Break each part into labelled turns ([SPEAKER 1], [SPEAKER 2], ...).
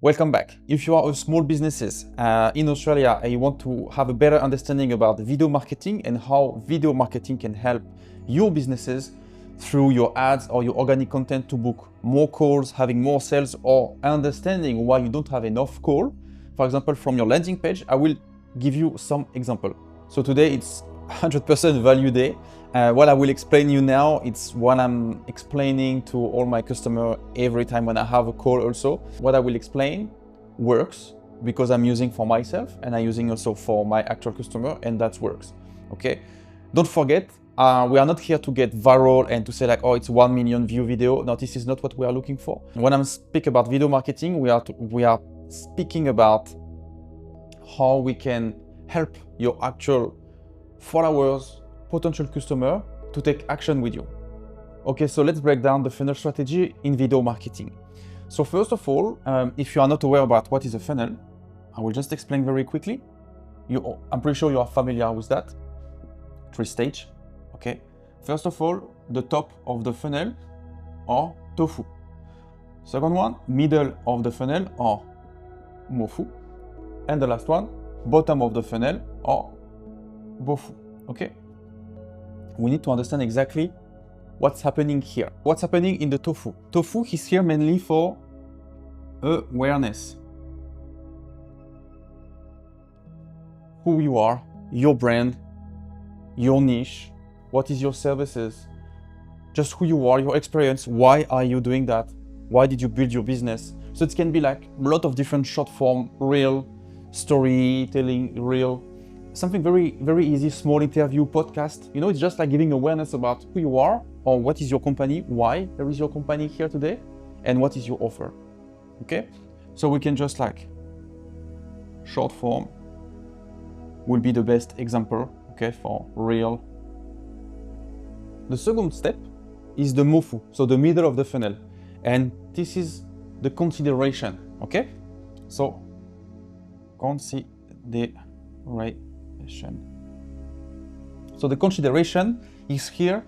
[SPEAKER 1] Welcome back. If you are a small businesses in Australia and you want to have a better understanding about video marketing and how video marketing can help your businesses through your ads or your organic content to book more calls, having more sales, or understanding why you don't have enough call, for example, from your landing page, I will give you some example. So today it's 100% value day. What I will explain you now, it's what I'm explaining to all my customers every time when I have a call also. What I will explain works because I'm using for myself and I'm using also for my actual customer, and that works, okay? Don't forget, we are not here to get viral and to say like, oh, it's 1 million view video. No, this is not what we are looking for. When I'm speaking about video marketing, we are speaking about how we can help your actual followers, potential customer to take action with you. Okay, so let's break down the funnel strategy in video marketing. So first of all, if you are not aware about what is a funnel, I will just explain very quickly. I'm pretty sure you are familiar with that. 3 stage, okay? First of all, the top of the funnel or TOFU. Second one, middle of the funnel or MOFU. And the last one, bottom of the funnel or BOFU, okay? We need to understand exactly what's happening here. What's happening in the TOFU? TOFU is here mainly for awareness. Who you are, your brand, your niche, what is your services, just who you are, your experience, why are you doing that? Why did you build your business? So it can be like a lot of different short form, reel, storytelling, reel, something very, very easy, small interview, podcast. You know, it's just like giving awareness about who you are or what is your company, why there is your company here today, and what is your offer, okay? So we can just like, short form will be the best example, okay, for real. The second step is the MOFU, so the middle of the funnel. And this is the consideration, okay? So, consideration. So the consideration is here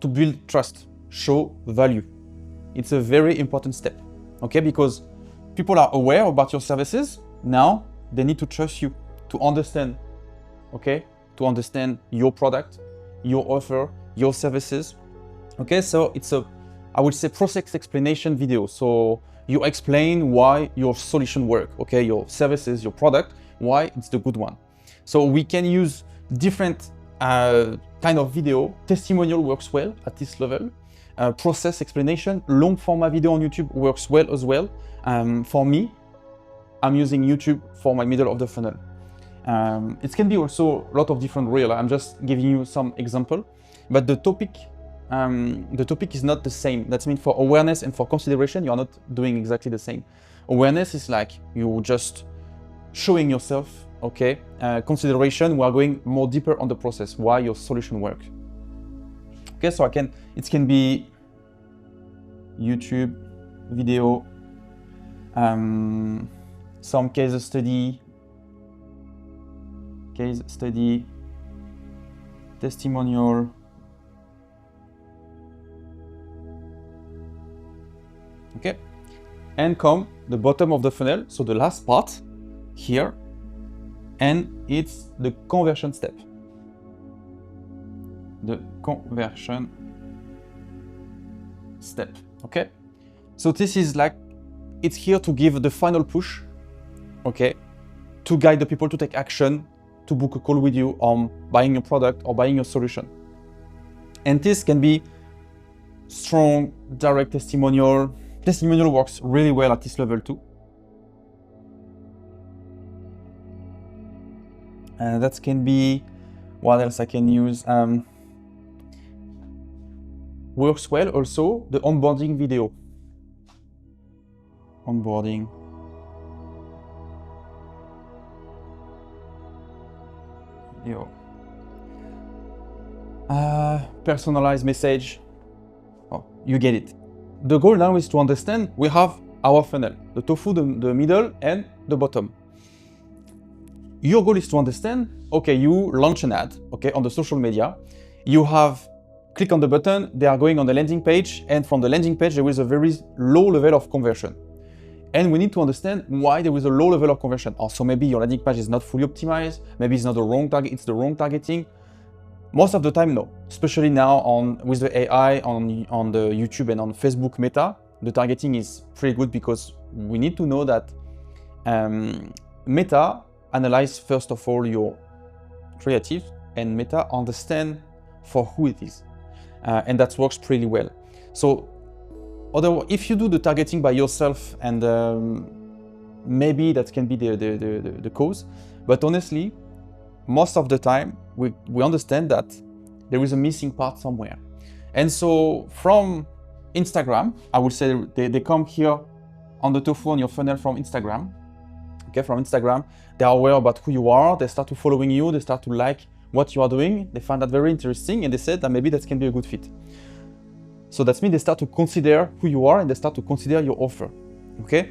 [SPEAKER 1] to build trust, show value. It's a very important step, okay? Because people are aware about your services. Now they need to trust you, to understand, okay? To understand your product, your offer, your services. Okay, so it's I would say process explanation video. So you explain why your solution work, okay? Your services, your product, why it's the good one. So we can use different kind of video. Testimonial works well at this level. Process explanation, long format video on YouTube works well as well. For me, I'm using YouTube for my middle of the funnel. It can be also a lot of different reel. I'm just giving you some example, but the topic is not the same. That means for awareness and for consideration, you are not doing exactly the same. Awareness is like you just showing yourself, okay? Consideration, we are going more deeper on the process, why your solution works. Okay, so it can be YouTube video, some case study, testimonial, okay? And come the bottom of the funnel, so the last part here, and it's the conversion step. The conversion step, okay? So this is like, it's here to give the final push, okay? To guide the people to take action, to book a call with you on buying your product or buying your solution. And this can be strong, direct testimonial. Testimonial works really well at this level too. That can be, what else I can use? Works well also, the onboarding video. Onboarding. Personalized message. Oh, you get it. The goal now is to understand we have our funnel, the TOFU, the middle, and the bottom. Your goal is to understand, okay, you launch an ad, okay, on the social media. You have click on the button, they are going on the landing page, and from the landing page, there is a very low level of conversion. And we need to understand why there is a low level of conversion. Also, maybe your landing page is not fully optimized. Maybe it's not the wrong target, it's the wrong targeting. Most of the time, no. Especially now with the AI on the YouTube and on Facebook Meta, the targeting is pretty good because we need to know that Meta analyze first of all your creative, and Meta understand for who it is. And that works pretty well. So if you do the targeting by yourself, and maybe that can be the cause, but honestly, most of the time we understand that there is a missing part somewhere. And so from Instagram, I would say they come here on the TOFU on your funnel from Instagram. Okay, from Instagram, they are aware about who you are, they start to following you, they start to like what you are doing, they find that very interesting, and they said that maybe that can be a good fit. So that means they start to consider who you are and they start to consider your offer, okay?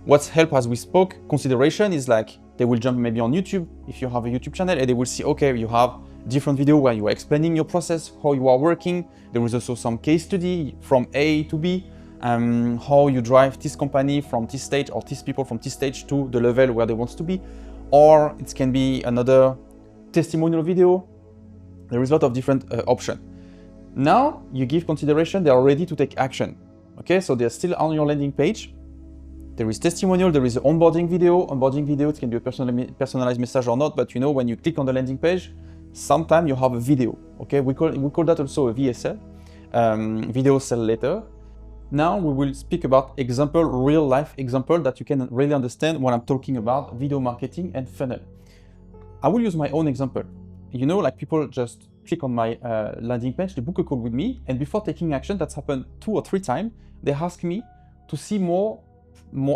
[SPEAKER 1] What's helped, as we spoke, consideration is like they will jump maybe on YouTube if you have a YouTube channel, and they will see, okay, you have different video where you are explaining your process, how you are working. There is also some case study from A to B, how you drive this company from this stage or these people from this stage to the level where they want to be. Or it can be another testimonial video. There is a lot of different options. Now you give consideration, they are ready to take action. Okay, so they're still on your landing page. There is testimonial, there is an onboarding video. Onboarding video, it can be a personalized message or not, but you know, when you click on the landing page, sometimes you have a video. Okay, we call that also a VSL, video sell letter. Now we will speak about example, real life example that you can really understand when I'm talking about video marketing and funnel. I will use my own example. You know, like people just click on my landing page, they book a call with me, and before taking action, that's happened 2 or 3 times, they ask me to see more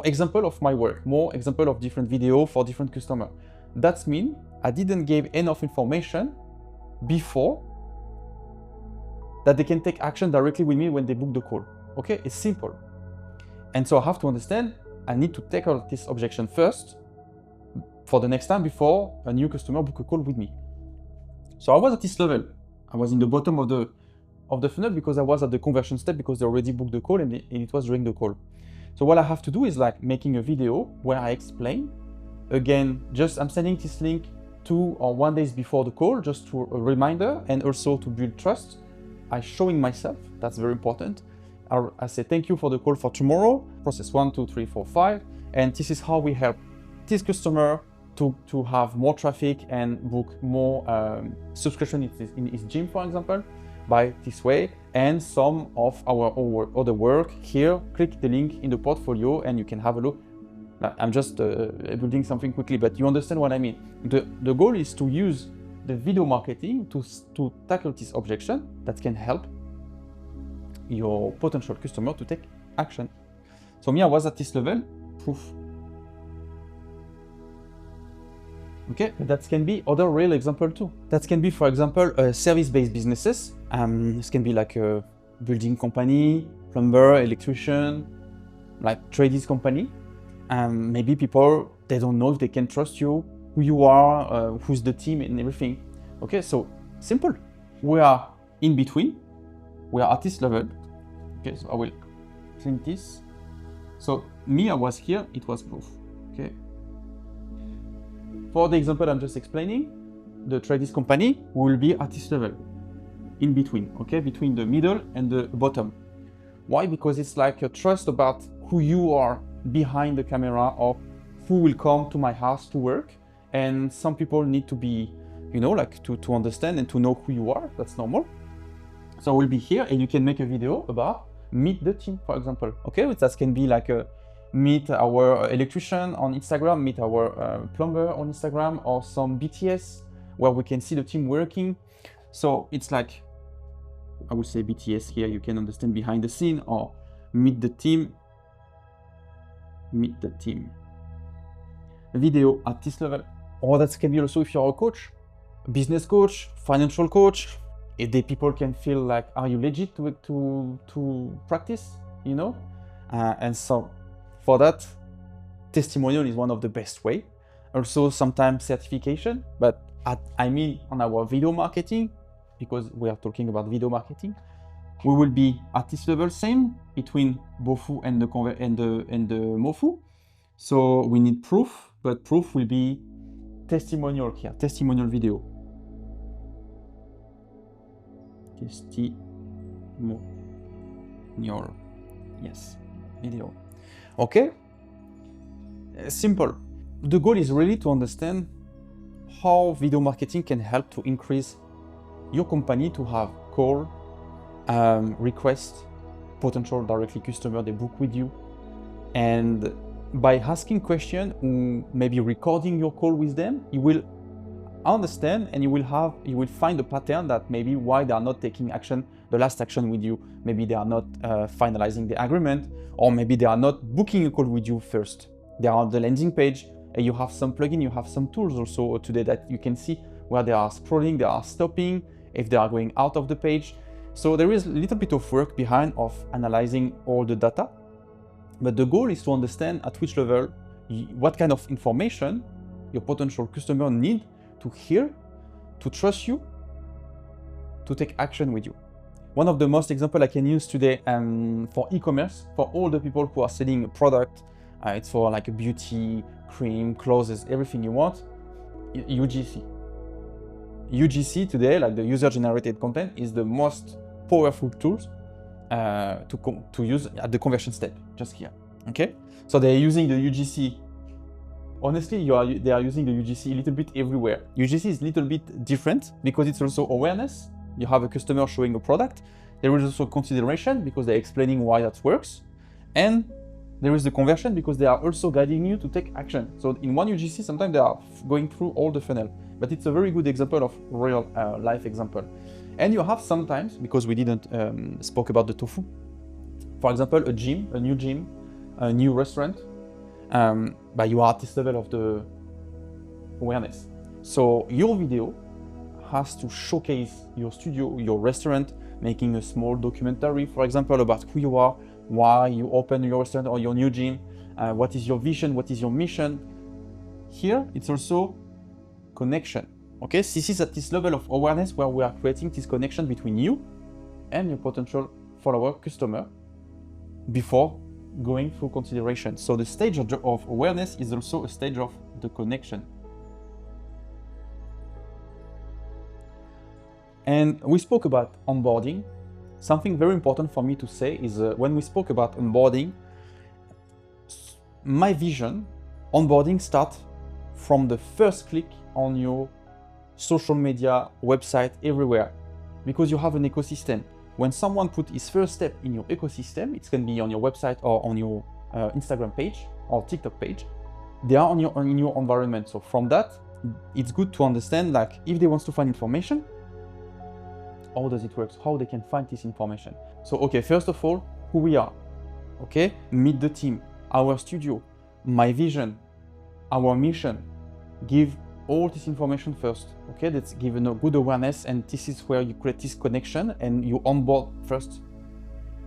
[SPEAKER 1] example of my work, more example of different video for different customer. That means I didn't give enough information before that they can take action directly with me when they book the call. Okay, it's simple. And so I have to understand, I need to take out this objection first for the next time before a new customer book a call with me. So I was at this level. I was in the bottom of the funnel because I was at the conversion step because they already booked the call and it was during the call. So what I have to do is like making a video where I explain. Again, I'm sending this link 2 or 1 day before the call, just to a reminder and also to build trust. I'm showing myself, that's very important. I say thank you for the call for tomorrow, process 1, 2, 3, 4, 5. And this is how we help this customer to have more traffic and book more subscription in his gym, for example, by this way. And some of our other work here, click the link in the portfolio and you can have a look. I'm just building something quickly, but you understand what I mean. The goal is to use the video marketing to tackle this objection that can help your potential customer to take action. So me, I was at this level, proof. Okay, but that can be other real example too. That can be, for example, service-based businesses. This can be like a building company, plumber, electrician, like tradies company. Maybe people, they don't know if they can trust you, who you are, who's the team and everything. Okay, so simple. We are in between. We are at this level. Okay, so I will print this. So me, I was here, it was proof. Okay. For the example I'm just explaining, the tradies company will be at this level, in between, okay, between the middle and the bottom. Why? Because it's like a trust about who you are behind the camera or who will come to my house to work. And some people need to be, you know, like to understand and to know who you are. That's normal. So we'll be here and you can make a video about meet the team, for example. Okay, that can be like a meet our electrician on Instagram, meet our plumber on Instagram, or some BTS where we can see the team working. So it's like, I would say BTS here, you can understand behind the scene, or meet the team, video at this level. Or that can be also if you're a coach, business coach, financial coach, if the people can feel like, are you legit to practice, you know? And so for that, testimonial is one of the best way. Also sometimes certification, but I mean on our video marketing, because we are talking about video marketing, We will be at this level same between BOFU and the MOFU. So we need proof, but proof will be testimonial here, testimonial video. Testimonial, yes, video. Okay, simple. The goal is really to understand how video marketing can help to increase your company to have call, request, potential directly customer they book with you, and by asking questions, maybe recording your call with them, you will understand and you will find a pattern that maybe why they are not taking action, the last action with you. Maybe they are not finalizing the agreement, or maybe they are not booking a call with you first. They are on the landing page, and you have some plugin, you have some tools also today that you can see where they are scrolling, they are stopping, if they are going out of the page. So there is a little bit of work behind of analyzing all the data, but the goal is to understand at which level, what kind of information your potential customer need to hear, to trust you, to take action with you. One of the most example I can use today for e-commerce, for all the people who are selling a product, it's for like a beauty, cream, clothes, everything you want, UGC. UGC today, like the user-generated content, is the most powerful tools to use at the conversion step, just here, okay? So they're using the UGC. Honestly, they are using the UGC a little bit everywhere. UGC is a little bit different because it's also awareness. You have a customer showing a product. There is also consideration because they're explaining why that works. And there is the conversion because they are also guiding you to take action. So in one UGC, sometimes they are going through all the funnel, but it's a very good example of real life example. And you have sometimes, because we didn't spoke about the TOFU, for example, a gym, a new gym, a new restaurant, but you are at this level of the awareness. So your video has to showcase your studio, your restaurant, making a small documentary, for example, about who you are, why you open your restaurant or your new gym, what is your vision, what is your mission. Here, it's also connection. Okay, this is at this level of awareness where we are creating this connection between you and your potential follower, customer, before going through consideration. So the stage of awareness is also a stage of the connection. And we spoke about onboarding. Something very important for me to say is when we spoke about onboarding, my vision, onboarding starts from the first click on your social media, website, everywhere, because you have an ecosystem. When someone put his first step in your ecosystem, it can be on your website or on your Instagram page or TikTok page, they are in your environment. So from that, it's good to understand, like, if they want to find information, how does it work? How they can find this information? So, okay, first of all, who we are, okay? Meet the team, our studio, my vision, our mission. Give all this information first, okay? That's given a good awareness, and this is where you create this connection and you onboard first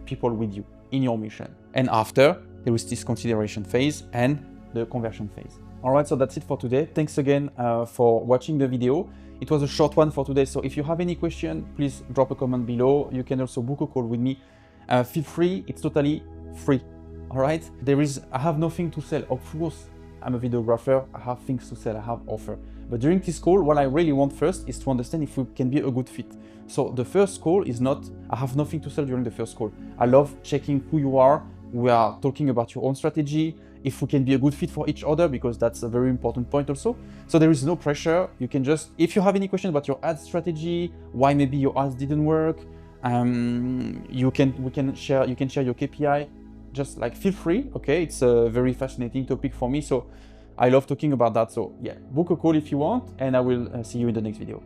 [SPEAKER 1] people with you in your mission. And after, there is this consideration phase and the conversion phase. All right, so that's it for today. Thanks again for watching the video. It was a short one for today, so if you have any question, please drop a comment below. You can also book a call with me. Feel free, it's totally free. All right, I have nothing to sell. Of course, I'm a videographer, I have things to sell, I have offer. But during this call, what I really want first is to understand if we can be a good fit. So the first call is not, I have nothing to sell during the first call. I love checking who you are. We are talking about your own strategy, if we can be a good fit for each other, because that's a very important point also. So there is no pressure. You can just, if you have any questions about your ad strategy, why maybe your ads didn't work, you can share your KPI. Just like feel free, okay? It's a very fascinating topic for me, so I love talking about that. So yeah, book a call if you want, and I will see you in the next video.